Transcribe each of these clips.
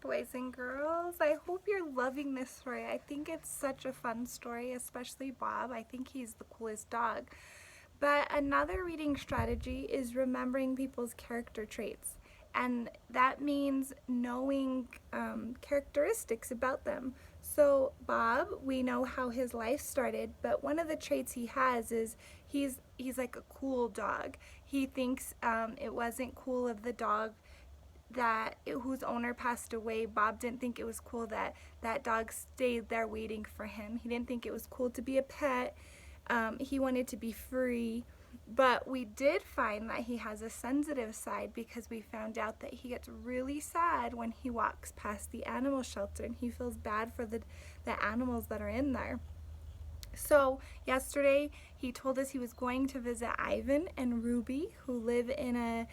boys and girls. I hope you're loving this story. I think it's such a fun story, especially Bob. I think he's the coolest dog. But another reading strategy is remembering people's character traits. And that means knowing characteristics about them. So Bob, we know how his life started, but one of the traits he has is he's like a cool dog. He thinks it wasn't cool of the dog whose owner passed away. Bob didn't think it was cool that that dog stayed there waiting for him. He didn't think it was cool to be a pet. He wanted to be free. But we did find that he has a sensitive side because we found out that he gets really sad when he walks past the animal shelter and he feels bad for the animals that are in there. So yesterday he told us he was going to visit Ivan and Ruby, who live in a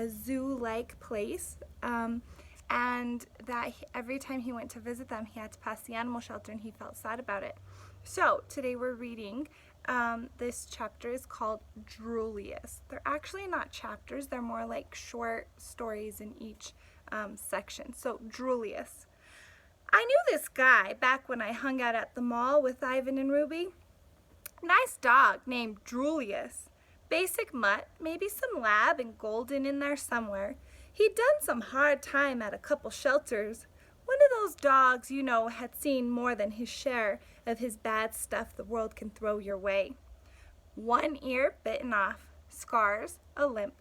zoo-like place, and that every time he went to visit them he had to pass the animal shelter and he felt sad about it. So today we're reading this chapter is called Julius. They're actually not chapters, they're more like short stories in each section. So Julius. I knew this guy back when I hung out at the mall with Ivan and Ruby. Nice dog named Julius. Basic mutt, maybe some lab and golden in there somewhere. He'd done some hard time at a couple shelters. One of those dogs, you know, had seen more than his share of his bad stuff the world can throw your way. One ear bitten off, scars, a limp.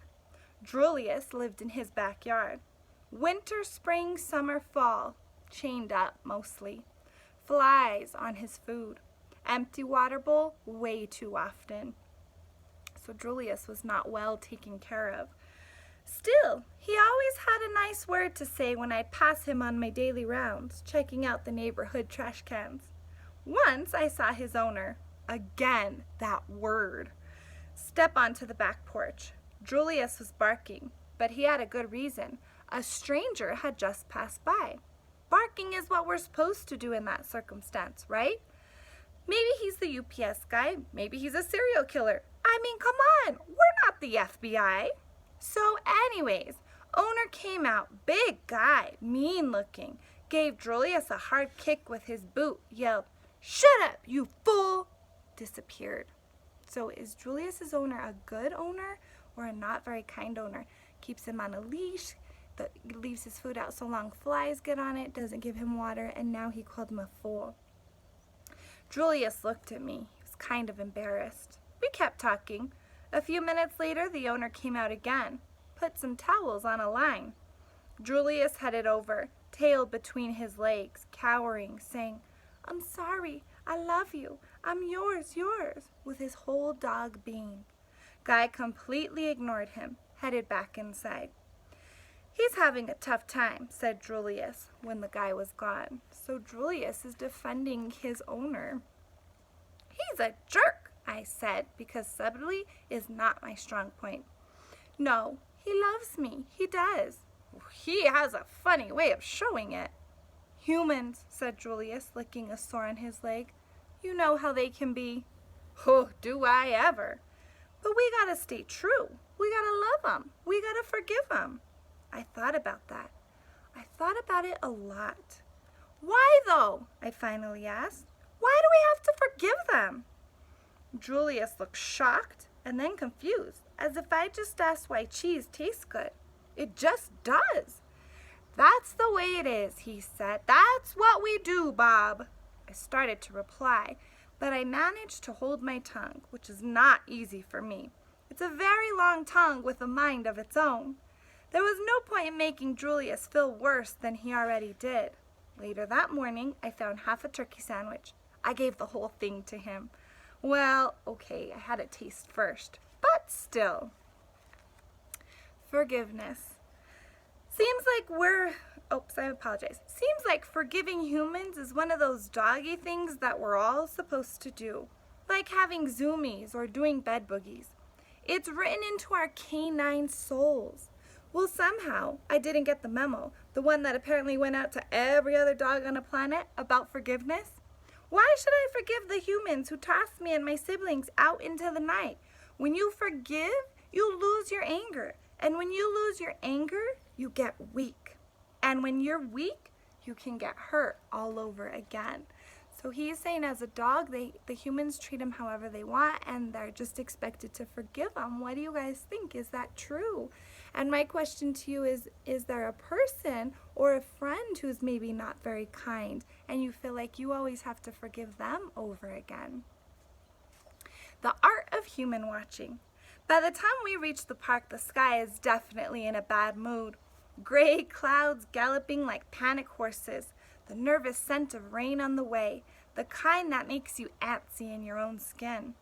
Julius lived in his backyard. Winter, spring, summer, fall, chained up mostly. Flies on his food. Empty water bowl way too often. So Julius was not well taken care of. Still, he always had a nice word to say when I'd pass him on my daily rounds, checking out the neighborhood trash cans. Once I saw his owner, again that word, step onto the back porch. Julius was barking, but he had a good reason. A stranger had just passed by. Barking is what we're supposed to do in that circumstance, right? Maybe he's the UPS guy, maybe he's a serial killer. I mean, come on, we're not the FBI. So anyways, owner came out, big guy, mean looking, gave Julius a hard kick with his boot, yelled, "Shut up, you fool!" disappeared. So is Julius's owner a good owner or a not very kind owner? Keeps him on a leash, leaves his food out so long flies get on it, doesn't give him water, and now he called him a fool. Julius looked at me. He was kind of embarrassed. We kept talking. A few minutes later, the owner came out again, put some towels on a line. Julius headed over, tail between his legs, cowering, saying, "I'm sorry, I love you, I'm yours, with his whole dog being. Guy completely ignored him, headed back inside. He's having a tough time, said Julius when the guy was gone. So Julius is defending his owner. He's a jerk, I said, because subtlety is not my strong point. No, he loves me. He does. He has a funny way of showing it. Humans, said Julius, licking a sore on his leg. You know how they can be. Oh, do I ever. But we gotta stay true. We gotta love them. We gotta forgive them. I thought about that. I thought about it a lot. Why though? I finally asked. Why do we have to forgive them? Julius looked shocked and then confused, as if I just asked why cheese tastes good. It just does. That's the way it is, he said. That's what we do, Bob. I started to reply, but I managed to hold my tongue, which is not easy for me. It's a very long tongue with a mind of its own. There was no point in making Julius feel worse than he already did. Later that morning, I found half a turkey sandwich. I gave the whole thing to him. Well, okay, I had a taste first, but still. Forgiveness. Seems like forgiving humans is one of those doggy things that we're all supposed to do, like having zoomies or doing bed boogies. It's written into our canine souls. Well, somehow, I didn't get the memo, the one that apparently went out to every other dog on the planet about forgiveness. Why should I forgive the humans who tossed me and my siblings out into the night? When you forgive, you lose your anger. And when you lose your anger, you get weak. And when you're weak, you can get hurt all over again. So he's saying as a dog, the humans treat him however they want, and they're just expected to forgive him. What do you guys think? Is that true? And my question to you is there a person or a friend who's maybe not very kind, and you feel like you always have to forgive them over again? The art of human watching. By the time we reach the park, the sky is definitely in a bad mood. Gray clouds galloping like panic horses, the nervous scent of rain on the way, the kind that makes you antsy in your own skin.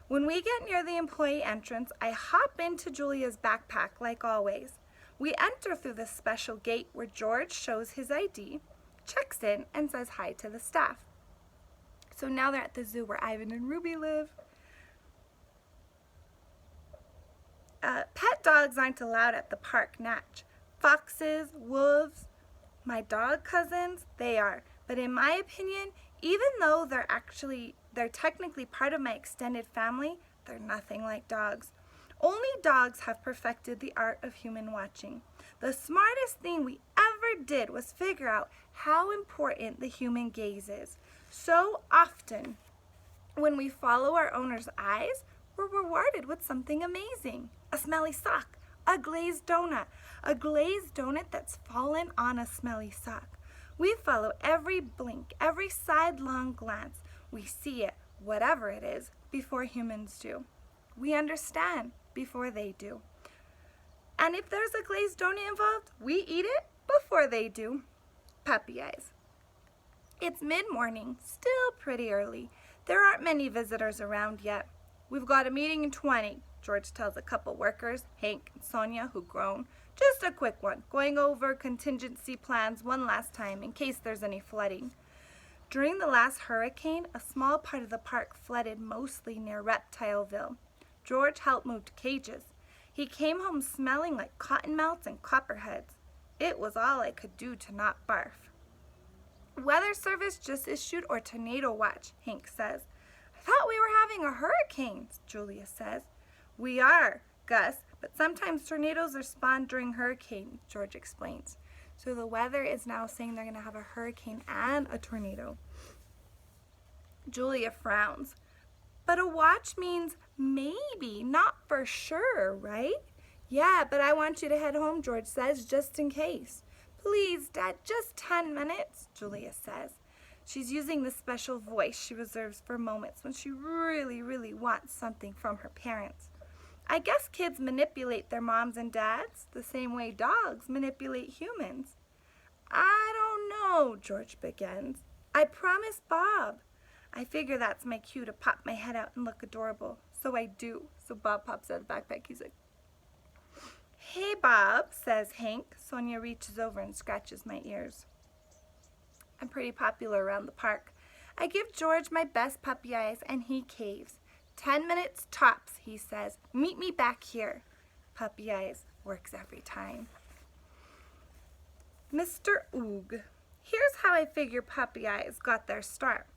When we get near the employee entrance, I hop into Julia's backpack like always. We enter through the special gate where George shows his ID, checks in, and says hi to the staff. So now they're at the zoo where Ivan and Ruby live. Pet dogs aren't allowed at the park, Natch. Foxes, wolves, my dog cousins, they are. But in my opinion, even though they're technically part of my extended family, they're nothing like dogs. Only dogs have perfected the art of human watching. The smartest thing we ever did was figure out how important the human gaze is. So often, when we follow our owner's eyes, we're rewarded with something amazing. A smelly sock, a glazed donut that's fallen on a smelly sock. We follow every blink, every sidelong glance. We see it, whatever it is, before humans do. We understand before they do. And if there's a glazed donut involved, we eat it before they do. Puppy eyes. It's mid-morning, still pretty early. There aren't many visitors around yet. We've got a meeting in 20, George tells a couple workers, Hank and Sonia, who groan. Just a quick one, going over contingency plans one last time in case there's any flooding. During the last hurricane, a small part of the park flooded mostly near Reptileville. George helped move cages. He came home smelling like cottonmouths and copperheads. It was all I could do to not barf. Weather Service just issued our tornado watch, Hank says. I thought we were having a hurricane, Julia says. We are, Gus, but sometimes tornadoes are spawned during hurricanes, George explains. So the weather is now saying they're going to have a hurricane and a tornado. Julia frowns. But a watch means maybe, not for sure, right? Yeah, but I want you to head home, George says, just in case. Please, Dad, just 10 minutes, Julia says. She's using the special voice she reserves for moments when she really, really wants something from her parents. I guess kids manipulate their moms and dads the same way dogs manipulate humans. I don't know, George begins. I promised Bob. I figure that's my cue to pop my head out and look adorable. So I do. So Bob pops out of the backpack. He's like, hey, Bob, says Hank. Sonia reaches over and scratches my ears. I'm pretty popular around the park. I give George my best puppy eyes and he caves. 10 minutes tops, he says. Meet me back here. Puppy eyes works every time. Mr. Oog. Here's how I figure puppy eyes got their start.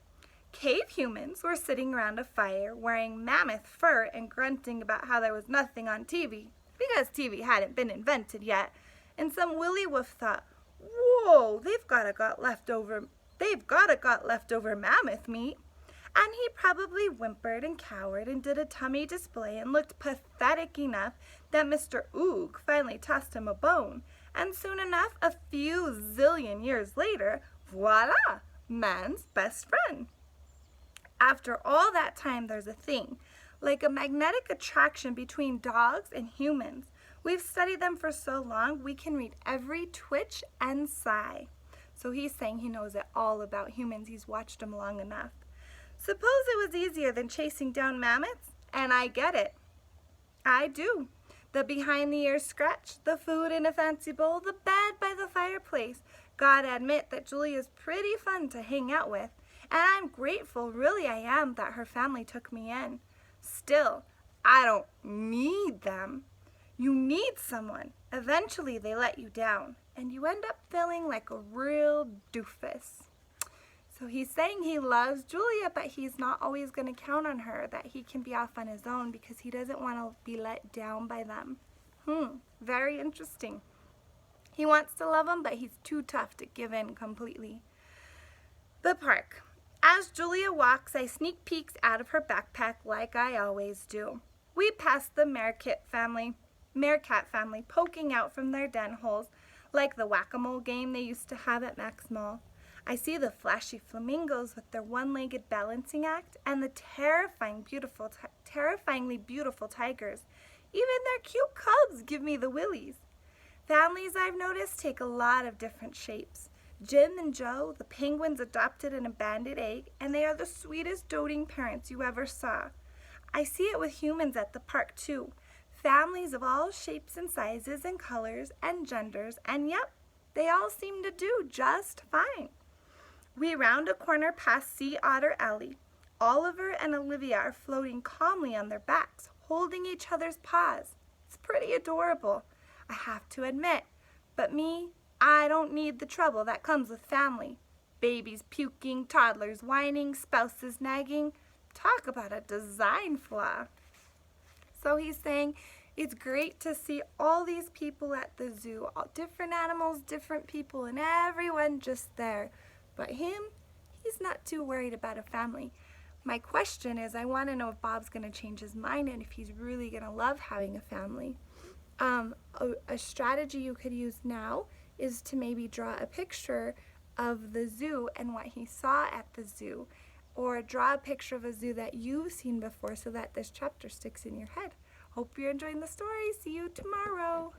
Cave humans were sitting around a fire wearing mammoth fur and grunting about how there was nothing on TV because TV hadn't been invented yet. And some willy woof thought, whoa, they've got leftover mammoth meat. And he probably whimpered and cowered and did a tummy display and looked pathetic enough that Mr. Oog finally tossed him a bone. And soon enough, a few zillion years later, voila, man's best friend. After all that time, there's a thing, like a magnetic attraction between dogs and humans. We've studied them for so long, we can read every twitch and sigh. So he's saying he knows it all about humans. He's watched them long enough. Suppose it was easier than chasing down mammoths? And I get it. I do. The behind-the-ears scratch, the food in a fancy bowl, the bed by the fireplace. Gotta admit that Julia's pretty fun to hang out with. And I'm grateful, really I am, that her family took me in. Still, I don't need them. You need someone. Eventually they let you down. And you end up feeling like a real doofus. So he's saying he loves Julia, but he's not always going to count on her, that he can be off on his own because he doesn't want to be let down by them. Very interesting. He wants to love them, but he's too tough to give in completely. The park. As Julia walks, I sneak peeks out of her backpack like I always do. We pass the Meerkat family poking out from their den holes like the whack-a-mole game they used to have at Max Mall. I see the flashy flamingos with their one-legged balancing act and the terrifyingly beautiful tigers. Even their cute cubs give me the willies. Families, I've noticed, take a lot of different shapes. Jim and Joe, the penguins, adopted an abandoned egg, and they are the sweetest doting parents you ever saw. I see it with humans at the park too. Families of all shapes and sizes and colors and genders, and yep, they all seem to do just fine. We round a corner past Sea Otter Alley. Oliver and Olivia are floating calmly on their backs, holding each other's paws. It's pretty adorable, I have to admit. But me, I don't need the trouble that comes with family. Babies puking, toddlers whining, spouses nagging. Talk about a design flaw. So he's saying it's great to see all these people at the zoo, all different animals, different people, and everyone just there. But him, he's not too worried about a family. My question is, I want to know if Bob's going to change his mind and if he's really going to love having a family. A strategy you could use now is to maybe draw a picture of the zoo and what he saw at the zoo, or draw a picture of a zoo that you've seen before so that this chapter sticks in your head. Hope you're enjoying the story. See you tomorrow.